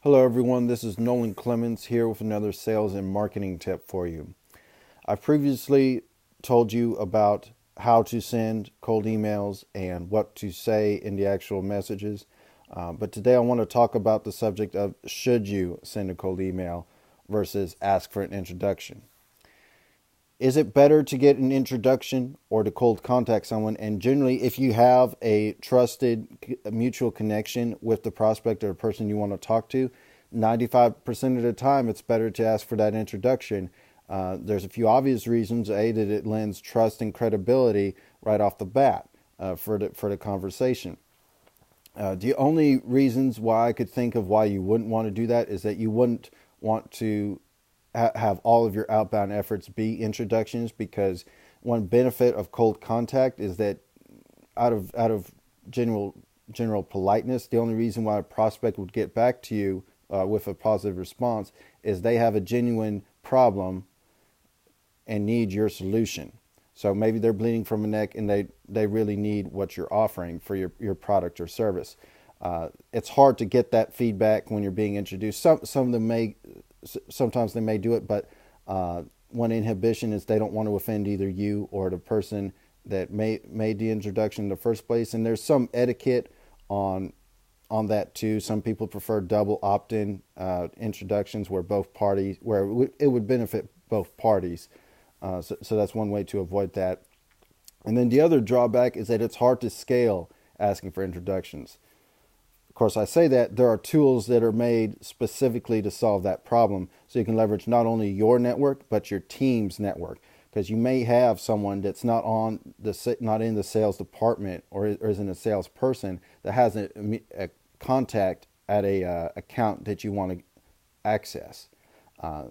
Hello, everyone. This is Nolan Clemens here with another sales and marketing tip for you. I've previously told you about how to send cold emails and what to say in the actual messages. But today I want to talk about the subject of should you send a cold email versus ask for an introduction. Is it better to get an introduction or to cold contact someone? And generally, if you have a trusted mutual connection with the prospect or the person you want to talk to, 95% of the time, it's better to ask for that introduction. There's a few obvious reasons. A, that it lends trust and credibility right off the bat for the conversation. The only reasons why I could think of why you wouldn't want to do that is that you wouldn't want to have all of your outbound efforts be introductions, because one benefit of cold contact is that out of general politeness, the only reason why a prospect would get back to you with a positive response is they have a genuine problem and need your solution. So maybe they're bleeding from a neck and they really need what you're offering for your product or service. It's hard to get that feedback when you're being introduced. Some of them sometimes they may do it, but one inhibition is they don't want to offend either you or the person that made the introduction in the first place. And there's some etiquette on that too. Some people prefer double opt-in introductions where it would benefit both parties. So that's one way to avoid that. And then the other drawback is that it's hard to scale asking for introductions. Of course, I say that there are tools that are made specifically to solve that problem, so you can leverage not only your network but your team's network. Because you may have someone that's not in the sales department or isn't a salesperson that has a contact at a account that you want to access.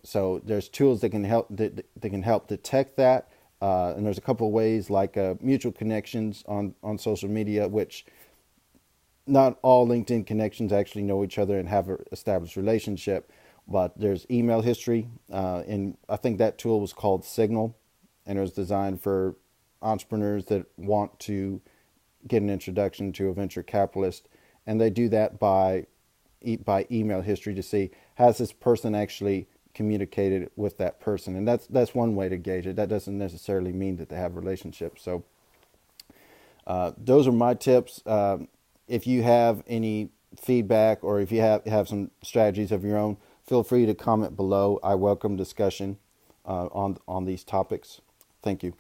So there's tools that can help detect that, and there's a couple of ways like mutual connections on social media, which not all LinkedIn connections actually know each other and have an established relationship. But there's email history, and I think that tool was called Signal, and it was designed for entrepreneurs that want to get an introduction to a venture capitalist, and they do that by email history to see, has this person actually communicated with that person. And that's one way to gauge it. That doesn't necessarily mean that they have relationships. So those are my tips. If you have any feedback or if you have some strategies of your own, feel free to comment below. I welcome discussion on these topics. Thank you.